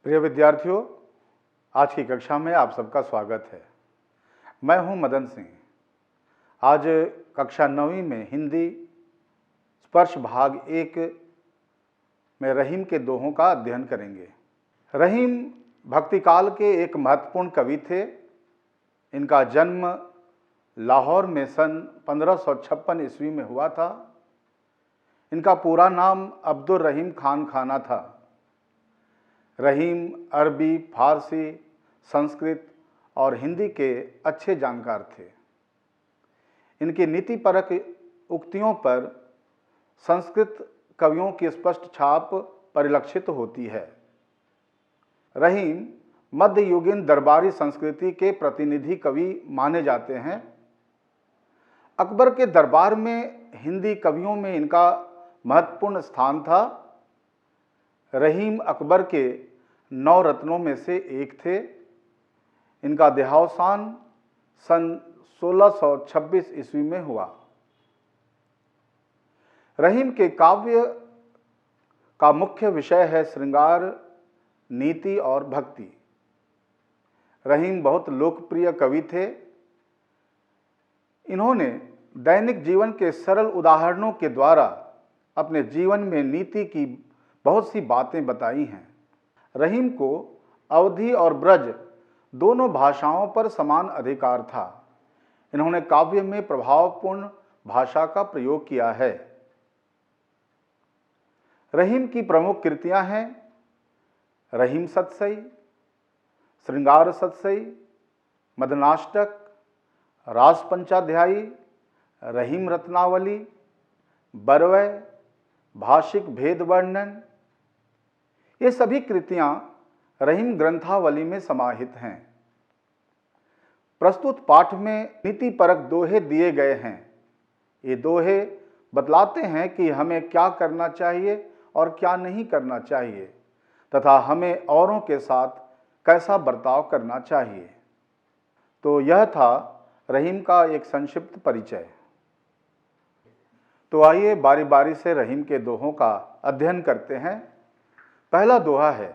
प्रिय विद्यार्थियों, आज की कक्षा में आप सबका स्वागत है। मैं हूं मदन सिंह। आज कक्षा 9वीं में हिंदी स्पर्श भाग 1 में रहीम के दोहों का अध्ययन करेंगे। रहीम भक्ति काल के एक महत्वपूर्ण कवि थे। इनका जन्म लाहौर में सन 1556 ईस्वी में हुआ था। इनका पूरा नाम अब्दुल रहीम खान खाना था। रहीम अरबी, फारसी, संस्कृत और हिंदी के अच्छे जानकार थे। इनकी नीतिपरक उक्तियों पर संस्कृत कवियों की स्पष्ट छाप परिलक्षित होती है। रहीम मध्ययुगीन दरबारी संस्कृति के प्रतिनिधि कवि माने जाते हैं। अकबर के दरबार में हिंदी कवियों में इनका महत्वपूर्ण स्थान था। रहीम अकबर के 9 रत्नों में से एक थे। इनका देहावसान सन 1626 ईस्वी में हुआ। रहीम के काव्य का मुख्य विषय है श्रृंगार, नीति और भक्ति। रहीम बहुत लोकप्रिय कवि थे। इन्होंने दैनिक जीवन के सरल उदाहरणों के द्वारा अपने जीवन में नीति की बहुत सी बातें बताई हैं। रहीम को अवधी और ब्रज दोनों भाषाओं पर समान अधिकार था। इन्होंने काव्य में प्रभावपूर्ण भाषा का प्रयोग किया है। रहीम की प्रमुख कृतियां हैं रहीम सतसई, श्रृंगार सतसई, मदनाष्टक, रास पंचाध्यायी, रहीम रत्नावली, बरवै, भाषिक भेद वर्णन। ये सभी कृतियां रहीम ग्रंथावली में समाहित हैं। प्रस्तुत पाठ में नीतिपरक दोहे दिए गए हैं। ये दोहे बतलाते हैं कि हमें क्या करना चाहिए और क्या नहीं करना चाहिए तथा हमें औरों के साथ कैसा बर्ताव करना चाहिए। तो यह था रहीम का एक संक्षिप्त परिचय। तो आइए बारी बारी से रहीम के दोहों का अध्ययन करते हैं। पहला दोहा है,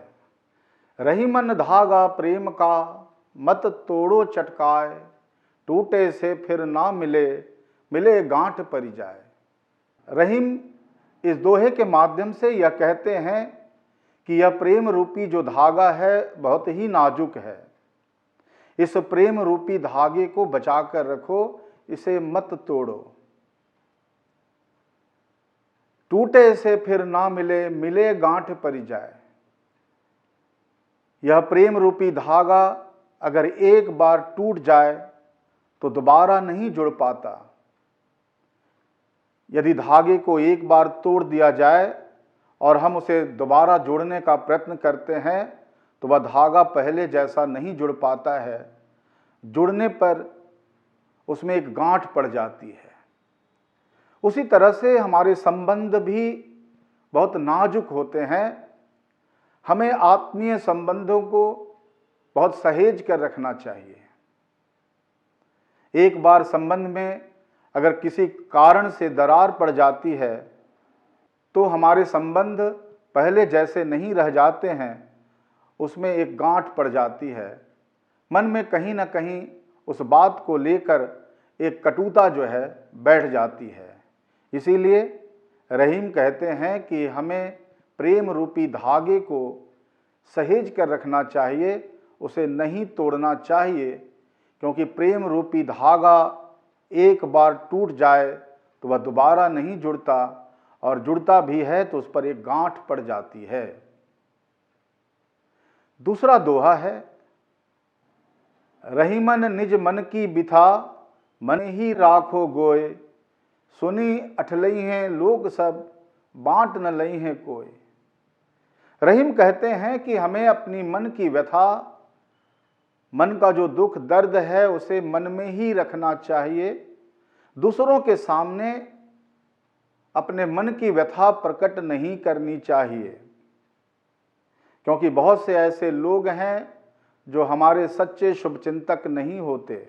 रहीमन धागा प्रेम का मत तोड़ो चटकाए, टूटे से फिर ना मिले, मिले गांठ परी जाए। रहीम इस दोहे के माध्यम से यह कहते हैं कि यह प्रेम रूपी जो धागा है बहुत ही नाजुक है। इस प्रेम रूपी धागे को बचा कर रखो, इसे मत तोड़ो। टूटे से फिर ना मिले, मिले गांठ परी जाए। यह प्रेम रूपी धागा अगर एक बार टूट जाए तो दोबारा नहीं जुड़ पाता। यदि धागे को एक बार तोड़ दिया जाए और हम उसे दोबारा जोड़ने का प्रयत्न करते हैं तो वह धागा पहले जैसा नहीं जुड़ पाता है। जुड़ने पर उसमें एक गांठ पड़ जाती है। उसी तरह से हमारे संबंध भी बहुत नाजुक होते हैं। हमें आत्मीय संबंधों को बहुत सहेज कर रखना चाहिए। एक बार संबंध में अगर किसी कारण से दरार पड़ जाती है तो हमारे संबंध पहले जैसे नहीं रह जाते हैं, उसमें एक गांठ पड़ जाती है। मन में कहीं ना कहीं उस बात को लेकर एक कटुता जो है बैठ जाती है। इसीलिए रहीम कहते हैं कि हमें प्रेम रूपी धागे को सहेज कर रखना चाहिए, उसे नहीं तोड़ना चाहिए, क्योंकि प्रेम रूपी धागा एक बार टूट जाए तो वह दोबारा नहीं जुड़ता, और जुड़ता भी है तो उस पर एक गांठ पड़ जाती है। दूसरा दोहा है, रहीमन निज मन की बिथा, मन ही राखो गोय, सुनी अठलई हैं लोग सब, बांट न लई हैं कोई। रहीम कहते हैं कि हमें अपनी मन की व्यथा, मन का जो दुख दर्द है उसे मन में ही रखना चाहिए। दूसरों के सामने अपने मन की व्यथा प्रकट नहीं करनी चाहिए, क्योंकि बहुत से ऐसे लोग हैं जो हमारे सच्चे शुभचिंतक नहीं होते।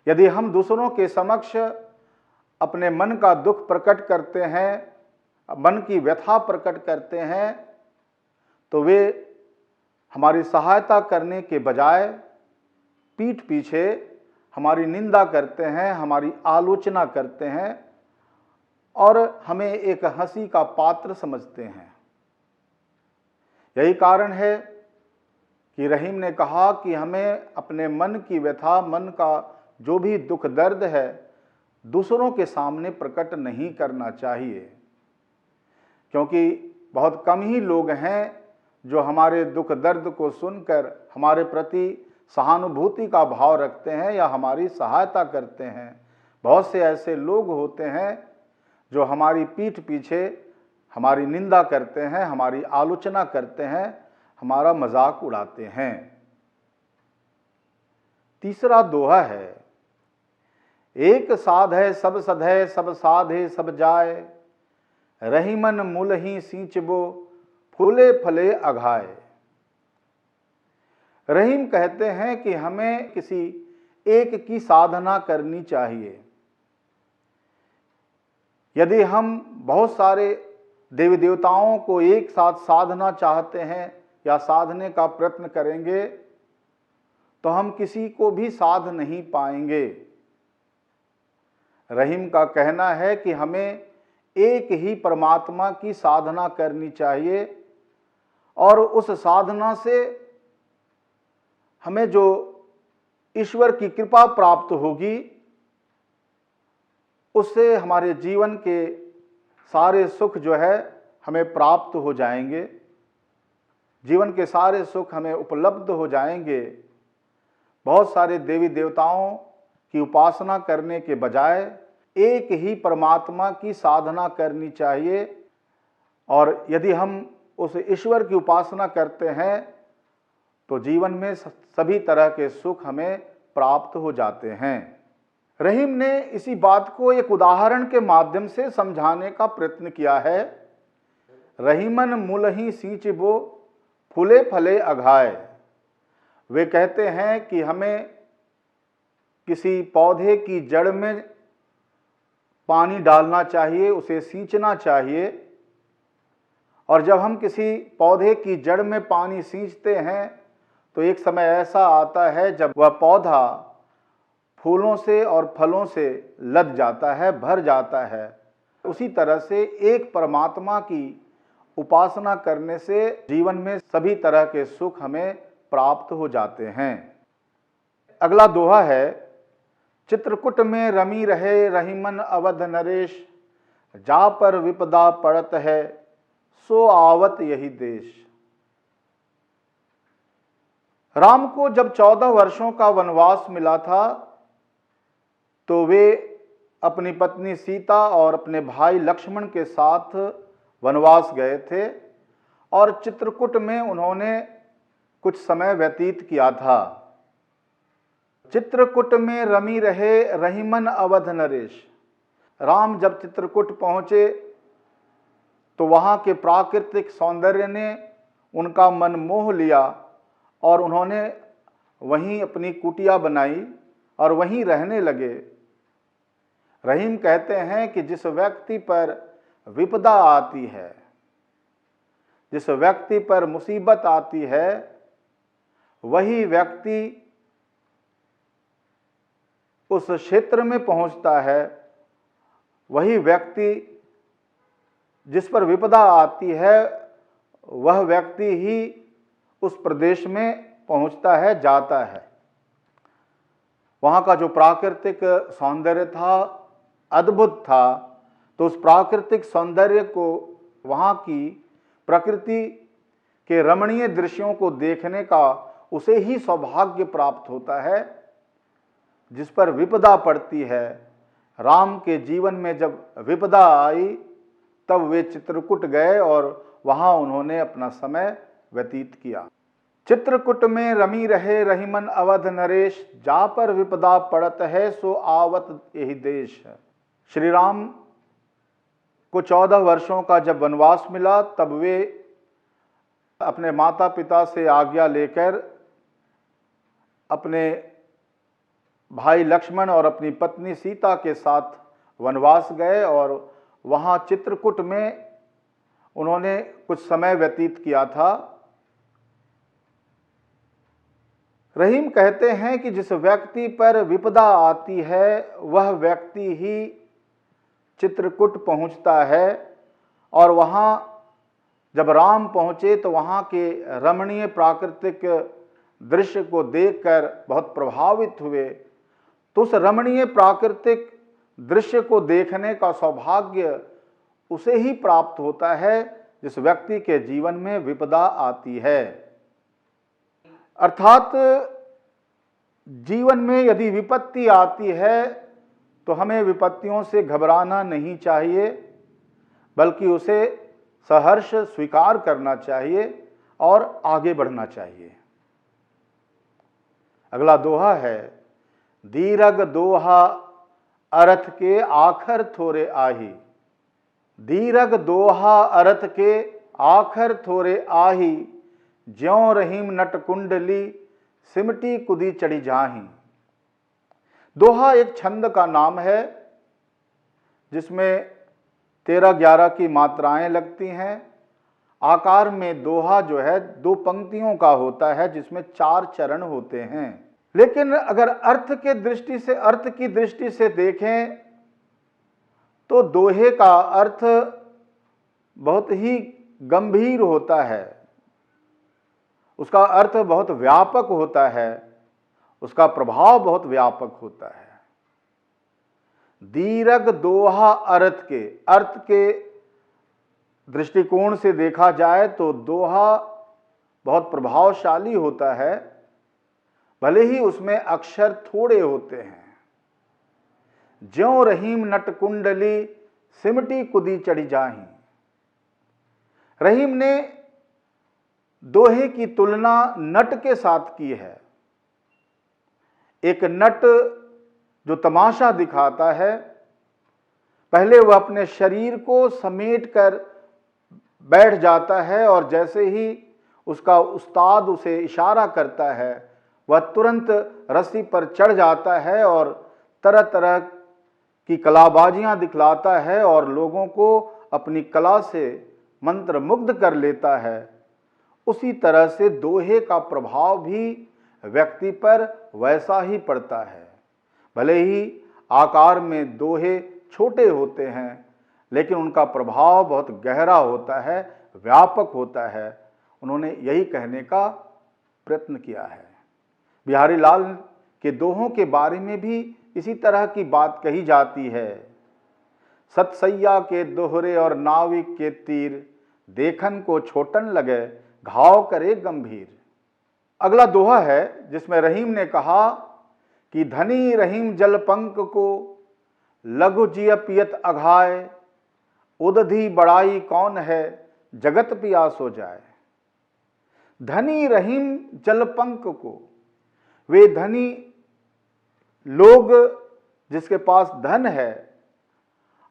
यदि हम दूसरों के समक्ष अपने मन का दुख प्रकट करते हैं, मन की व्यथा प्रकट करते हैं, तो वे हमारी सहायता करने के बजाय पीठ पीछे हमारी निंदा करते हैं, हमारी आलोचना करते हैं और हमें एक हंसी का पात्र समझते हैं। यही कारण है कि रहीम ने कहा कि हमें अपने मन की व्यथा, मन का जो भी दुख दर्द है, दूसरों के सामने प्रकट नहीं करना चाहिए, क्योंकि बहुत कम ही लोग हैं जो हमारे दुख दर्द को सुनकर हमारे प्रति सहानुभूति का भाव रखते हैं या हमारी सहायता करते हैं। बहुत से ऐसे लोग होते हैं जो हमारी पीठ पीछे हमारी निंदा करते हैं, हमारी आलोचना करते हैं, हमारा मजाक उड़ाते हैं। तीसरा दोहा है, एक साध है सब सधै, सब साधे सब जाय, रहीमन मूल ही सींचबो, फूले फले अघाय। रहीम कहते हैं कि हमें किसी एक की साधना करनी चाहिए। यदि हम बहुत सारे देवी देवताओं को एक साथ साधना चाहते हैं या साधने का प्रयत्न करेंगे तो हम किसी को भी साध नहीं पाएंगे। रहीम का कहना है कि हमें एक ही परमात्मा की साधना करनी चाहिए और उस साधना से हमें जो ईश्वर की कृपा प्राप्त होगी उससे हमारे जीवन के सारे सुख जो है हमें प्राप्त हो जाएंगे, जीवन के सारे सुख हमें उपलब्ध हो जाएंगे। बहुत सारे देवी देवताओं की उपासना करने के बजाय एक ही परमात्मा की साधना करनी चाहिए और यदि हम उस ईश्वर की उपासना करते हैं तो जीवन में सभी तरह के सुख हमें प्राप्त हो जाते हैं। रहीम ने इसी बात को एक उदाहरण के माध्यम से समझाने का प्रयत्न किया है। रहीमन मूलहि सींचबो, फूले फले अघाय। वे कहते हैं कि हमें किसी पौधे की जड़ में पानी डालना चाहिए, उसे सींचना चाहिए, और जब हम किसी पौधे की जड़ में पानी सींचते हैं तो एक समय ऐसा आता है जब वह पौधा फूलों से और फलों से लद जाता है, भर जाता है। उसी तरह से एक परमात्मा की उपासना करने से जीवन में सभी तरह के सुख हमें प्राप्त हो जाते हैं। अगला दोहा है, चित्रकूट में रमी रहे रहीमन अवध नरेश, जा पर विपदा पड़त है सो आवत यही देश। राम को जब 14 वर्षों का वनवास मिला था तो वे अपनी पत्नी सीता और अपने भाई लक्ष्मण के साथ वनवास गए थे और चित्रकूट में उन्होंने कुछ समय व्यतीत किया था। चित्रकूट में रमी रहे रहीमन अवध नरेश। राम जब चित्रकूट पहुंचे तो वहां के प्राकृतिक सौंदर्य ने उनका मन मोह लिया और उन्होंने वहीं अपनी कुटिया बनाई और वहीं रहने लगे। रहीम कहते हैं कि जिस व्यक्ति पर विपदा आती है, जिस व्यक्ति पर मुसीबत आती है, वही व्यक्ति उस क्षेत्र में पहुंचता है, वही व्यक्ति जिस पर विपदा आती है वह व्यक्ति ही उस प्रदेश में पहुंचता है, जाता है। वहाँ का जो प्राकृतिक सौंदर्य था अद्भुत था, तो उस प्राकृतिक सौंदर्य को, वहाँ की प्रकृति के रमणीय दृश्यों को देखने का उसे ही सौभाग्य प्राप्त होता है जिस पर विपदा पड़ती है। राम के जीवन में जब विपदा आई तब वे चित्रकूट गए और वहाँ उन्होंने अपना समय व्यतीत किया। चित्रकूट में रमी रहे रहीमन अवध नरेश, जा पर विपदा पड़त है सो आवत यही देश। श्री राम को 14 वर्षों का जब वनवास मिला तब वे अपने माता पिता से आज्ञा लेकर अपने भाई लक्ष्मण और अपनी पत्नी सीता के साथ वनवास गए और वहाँ चित्रकूट में उन्होंने कुछ समय व्यतीत किया था। रहीम कहते हैं कि जिस व्यक्ति पर विपदा आती है वह व्यक्ति ही चित्रकूट पहुंचता है, और वहां जब राम पहुंचे तो वहां के रमणीय प्राकृतिक दृश्य को देखकर बहुत प्रभावित हुए। तो उस रमणीय प्राकृतिक दृश्य को देखने का सौभाग्य उसे ही प्राप्त होता है जिस व्यक्ति के जीवन में विपदा आती है। अर्थात जीवन में यदि विपत्ति आती है तो हमें विपत्तियों से घबराना नहीं चाहिए, बल्कि उसे सहर्ष स्वीकार करना चाहिए और आगे बढ़ना चाहिए। अगला दोहा है, दीरग दोहा अरथ के आखर थोरे आही। दीरग दोहा अरथ के आखर थोरे आही, ज्यों रहीम नट कुंडली सिमटी कुदी चढ़ी जाही। दोहा एक छंद का नाम है जिसमें 13-11 की मात्राएं लगती हैं। आकार में दोहा जो है 2 पंक्तियों का होता है जिसमें 4 चरण होते हैं। लेकिन अगर अर्थ की दृष्टि से देखें तो दोहे का अर्थ बहुत ही गंभीर होता है, उसका अर्थ बहुत व्यापक होता है, उसका प्रभाव बहुत व्यापक होता है। दीरग दोहा अर्थ के दृष्टिकोण से देखा जाए तो दोहा बहुत प्रभावशाली होता है, भले ही उसमें अक्षर थोड़े होते हैं। ज्यों रहीम नट कुंडली सिमटी कुदी चढ़ी जाही। रहीम ने दोहे की तुलना नट के साथ की है। एक नट जो तमाशा दिखाता है, पहले वह अपने शरीर को समेट कर बैठ जाता है और जैसे ही उसका उस्ताद उसे इशारा करता है वह तुरंत रस्सी पर चढ़ जाता है और तरह तरह की कलाबाजियां दिखलाता है और लोगों को अपनी कला से मंत्रमुग्ध कर लेता है। उसी तरह से दोहे का प्रभाव भी व्यक्ति पर वैसा ही पड़ता है। भले ही आकार में दोहे छोटे होते हैं, लेकिन उनका प्रभाव बहुत गहरा होता है, व्यापक होता है। उन्होंने यही कहने का प्रयत्न किया है। बिहारी लाल के दोहों के बारे में भी इसी तरह की बात कही जाती है। सतसैया के दोहरे और नाविक के तीर, देखन को छोटन लगे घाव करे गंभीर। अगला दोहा है जिसमें रहीम ने कहा कि धनी रहीम जलपंक को लघु जिय पियत अघाय, उदधि बड़ाई कौन है जगत पियास हो जाए। धनी रहीम जलपंक को, वे धनी लोग जिसके पास धन है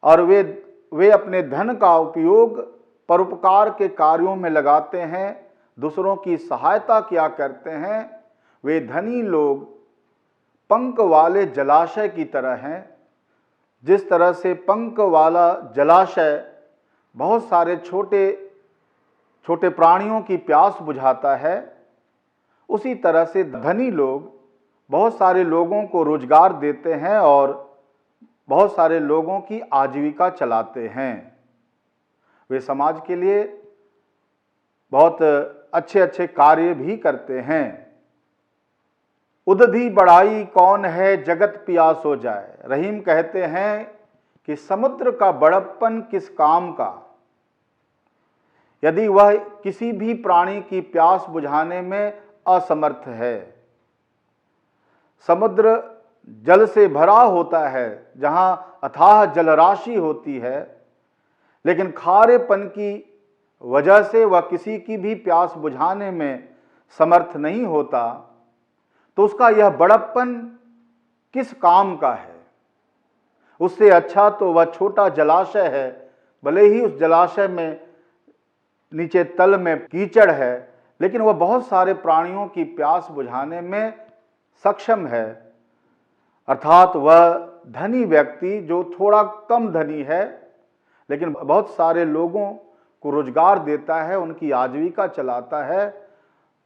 और वे अपने धन का उपयोग परोपकार के कार्यों में लगाते हैं, दूसरों की सहायता किया करते हैं, वे धनी लोग पंख वाले जलाशय की तरह हैं। जिस तरह से पंख वाला जलाशय बहुत सारे छोटे छोटे प्राणियों की प्यास बुझाता है, उसी तरह से धनी लोग बहुत सारे लोगों को रोजगार देते हैं और बहुत सारे लोगों की आजीविका चलाते हैं। वे समाज के लिए बहुत अच्छे अच्छे कार्य भी करते हैं। उदधि बढ़ाई कौन है जगत पियास हो जाए। रहीम कहते हैं कि समुद्र का बड़प्पन किस काम का, यदि वह किसी भी प्राणी की प्यास बुझाने में असमर्थ है। समुद्र जल से भरा होता है, जहां अथाह जलराशि होती है, लेकिन खारेपन की वजह से वह किसी की भी प्यास बुझाने में समर्थ नहीं होता, तो उसका यह बड़प्पन किस काम का है। उससे अच्छा तो वह छोटा जलाशय है, भले ही उस जलाशय में नीचे तल में कीचड़ है, लेकिन वह बहुत सारे प्राणियों की प्यास बुझाने में सक्षम है। अर्थात वह धनी व्यक्ति जो थोड़ा कम धनी है लेकिन बहुत सारे लोगों को रोजगार देता है, उनकी आजीविका चलाता है,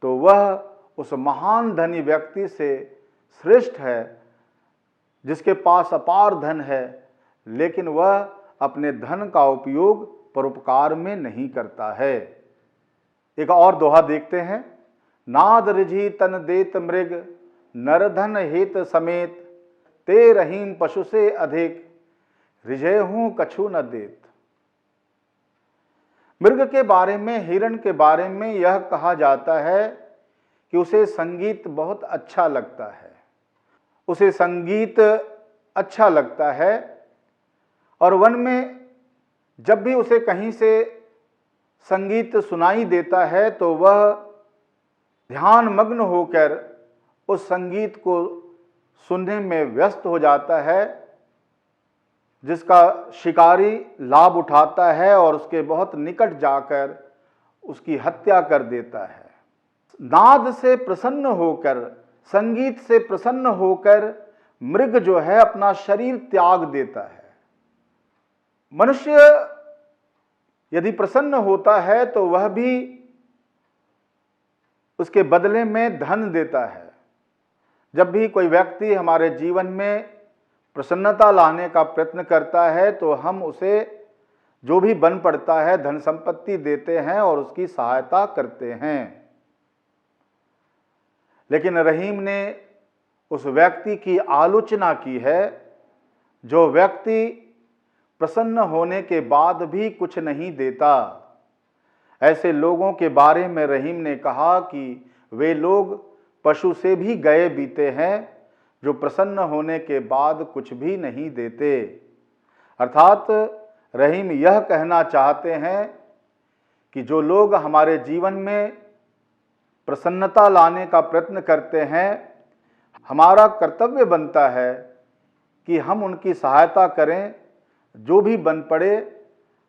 तो वह उस महान धनी व्यक्ति से श्रेष्ठ है जिसके पास अपार धन है, लेकिन वह अपने धन का उपयोग परोपकार में नहीं करता है। एक और दोहा देखते हैं। नाद रिझी तन देत मृग, नरधन हित समेत, ते रहीम पशु से अधिक, रिझे हूं कछु न देत। मृग के बारे में, हिरण के बारे में यह कहा जाता है कि उसे संगीत बहुत अच्छा लगता है, उसे संगीत अच्छा लगता है और वन में जब भी उसे कहीं से संगीत सुनाई देता है तो वह ध्यान मग्न होकर उस संगीत को सुनने में व्यस्त हो जाता है, जिसका शिकारी लाभ उठाता है और उसके बहुत निकट जाकर उसकी हत्या कर देता है। नाद से प्रसन्न होकर, संगीत से प्रसन्न होकर मृग जो है अपना शरीर त्याग देता है। मनुष्य यदि प्रसन्न होता है तो वह भी उसके बदले में धन देता है। जब भी कोई व्यक्ति हमारे जीवन में प्रसन्नता लाने का प्रयत्न करता है तो हम उसे जो भी बन पड़ता है धन संपत्ति देते हैं और उसकी सहायता करते हैं। लेकिन रहीम ने उस व्यक्ति की आलोचना की है जो व्यक्ति प्रसन्न होने के बाद भी कुछ नहीं देता। ऐसे लोगों के बारे में रहीम ने कहा कि वे लोग पशु से भी गए बीते हैं जो प्रसन्न होने के बाद कुछ भी नहीं देते। अर्थात रहीम यह कहना चाहते हैं कि जो लोग हमारे जीवन में प्रसन्नता लाने का प्रयत्न करते हैं, हमारा कर्तव्य बनता है कि हम उनकी सहायता करें, जो भी बन पड़े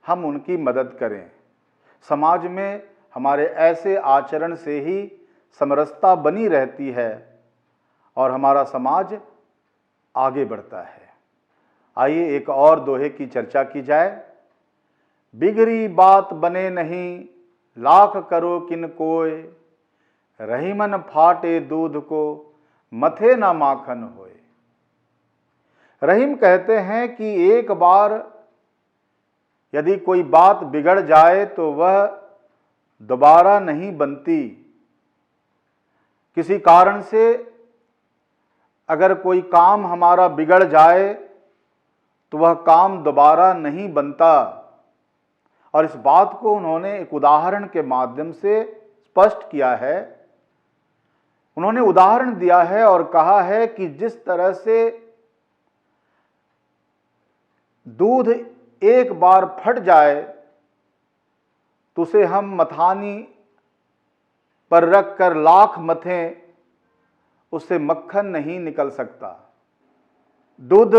हम उनकी मदद करें। समाज में हमारे ऐसे आचरण से ही समरसता बनी रहती है और हमारा समाज आगे बढ़ता है। आइए एक और दोहे की चर्चा की जाए। बिगड़ी बात बने नहीं, लाख करो किन कोय, रहीमन फाटे दूध को, मथे ना माखन होए। रहीम कहते हैं कि एक बार यदि कोई बात बिगड़ जाए तो वह दोबारा नहीं बनती। किसी कारण से अगर कोई काम हमारा बिगड़ जाए तो वह काम दोबारा नहीं बनता। और इस बात को उन्होंने एक उदाहरण के माध्यम से स्पष्ट किया है। उन्होंने उदाहरण दिया है और कहा है कि जिस तरह से दूध एक बार फट जाए तो उसे हम मथानी पर रख कर लाख मथें, उससे मक्खन नहीं निकल सकता। दूध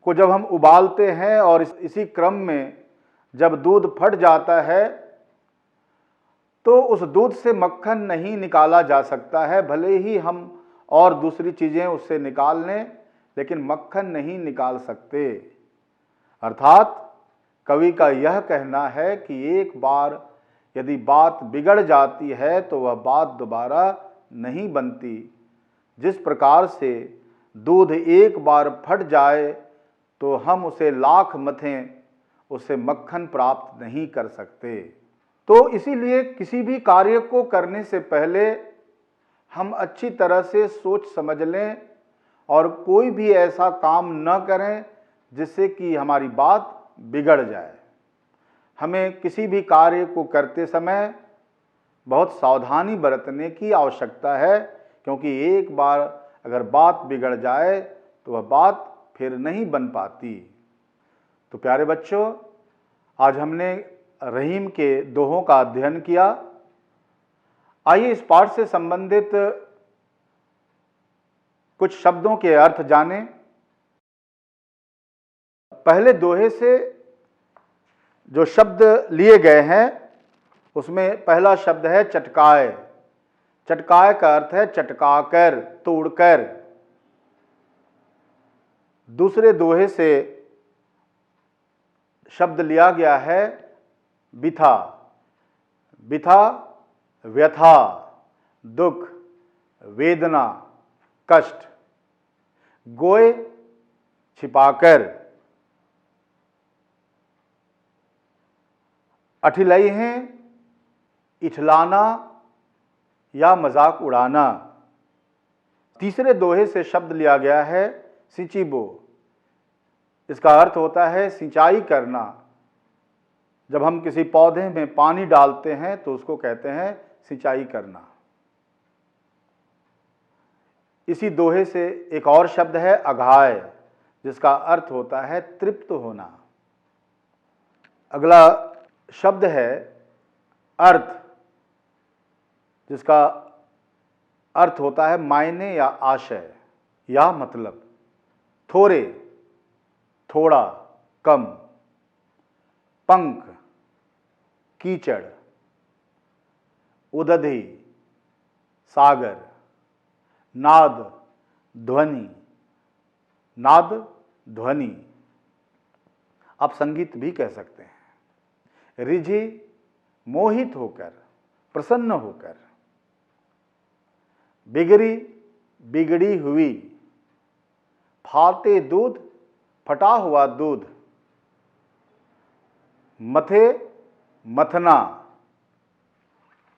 को जब हम उबालते हैं और इसी क्रम में जब दूध फट जाता है तो उस दूध से मक्खन नहीं निकाला जा सकता है। भले ही हम और दूसरी चीज़ें उससे निकाल लें, लेकिन मक्खन नहीं निकाल सकते। अर्थात कवि का यह कहना है कि एक बार यदि बात बिगड़ जाती है तो वह बात दोबारा नहीं बनती। जिस प्रकार से दूध एक बार फट जाए तो हम उसे लाख मथें, उससे मक्खन प्राप्त नहीं कर सकते। तो इसीलिए किसी भी कार्य को करने से पहले हम अच्छी तरह से सोच समझ लें और कोई भी ऐसा काम न करें जिससे कि हमारी बात बिगड़ जाए। हमें किसी भी कार्य को करते समय बहुत सावधानी बरतने की आवश्यकता है, क्योंकि एक बार अगर बात बिगड़ जाए तो वह बात फिर नहीं बन पाती। तो प्यारे बच्चों, आज हमने रहीम के दोहों का अध्ययन किया। आइए इस पाठ से संबंधित कुछ शब्दों के अर्थ जानें। पहले दोहे से जो शब्द लिए गए हैं उसमें पहला शब्द है चटकाए। चटकाए का अर्थ है चटकाकर, तोड़कर। दूसरे दोहे से शब्द लिया गया है बिथा। बिथा व्यथा, दुख, वेदना, कष्ट, गोए छिपाकर, अठिलई हैं इठलाना या मजाक उड़ाना। तीसरे दोहे से शब्द लिया गया है सिंचिबो। इसका अर्थ होता है सिंचाई करना। जब हम किसी पौधे में पानी डालते हैं तो उसको कहते हैं सिंचाई करना। इसी दोहे से एक और शब्द है अघाय, जिसका अर्थ होता है तृप्त होना। अगला शब्द है अर्थ, जिसका अर्थ होता है मायने या आशय या मतलब। थोड़े, थोड़ा, कम, पंख, कीचड़, उदधि, सागर, नाद, ध्वनि, नाद, ध्वनि। आप संगीत भी कह सकते हैं। रिझी, मोहित होकर, प्रसन्न होकर। बिगड़ी, बिगड़ी हुई। फाटे दूध, फटा हुआ दूध। मथे, मथना।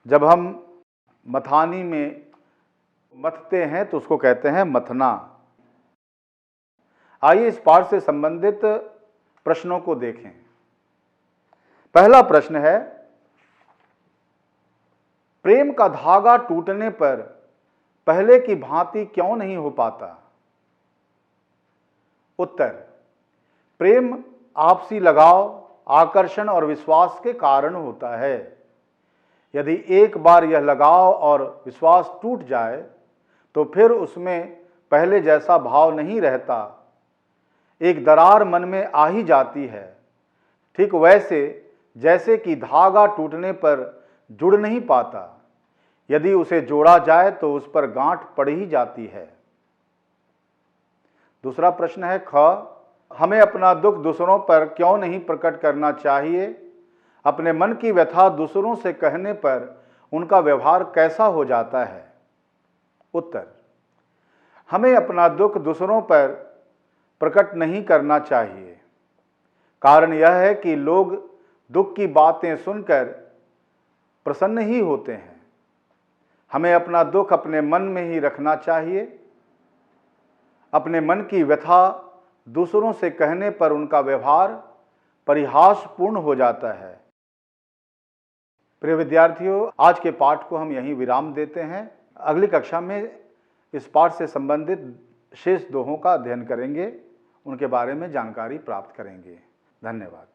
जब हम मथानी में मथते हैं तो उसको कहते हैं मथना। आइए इस पाठ से संबंधित प्रश्नों को देखें। पहला प्रश्न है, प्रेम का धागा टूटने पर पहले की भांति क्यों नहीं हो पाता? उत्तर, प्रेम आपसी लगाव, आकर्षण और विश्वास के कारण होता है। यदि एक बार यह लगाव और विश्वास टूट जाए तो फिर उसमें पहले जैसा भाव नहीं रहता। एक दरार मन में आ ही जाती है। ठीक वैसे जैसे कि धागा टूटने पर जुड़ नहीं पाता, यदि उसे जोड़ा जाए तो उस पर गांठ पड़ ही जाती है। दूसरा प्रश्न है ख, हमें अपना दुख दूसरों पर क्यों नहीं प्रकट करना चाहिए? अपने मन की व्यथा दूसरों से कहने पर उनका व्यवहार कैसा हो जाता है? उत्तर, हमें अपना दुख दूसरों पर प्रकट नहीं करना चाहिए। कारण यह है कि लोग दुख की बातें सुनकर प्रसन्न ही होते हैं। हमें अपना दुख अपने मन में ही रखना चाहिए। अपने मन की व्यथा दूसरों से कहने पर उनका व्यवहार परिहासपूर्ण हो जाता है। प्रिय विद्यार्थियों, आज के पाठ को हम यहीं विराम देते हैं। अगली कक्षा में इस पाठ से संबंधित शेष दोहों का अध्ययन करेंगे, उनके बारे में जानकारी प्राप्त करेंगे। धन्यवाद।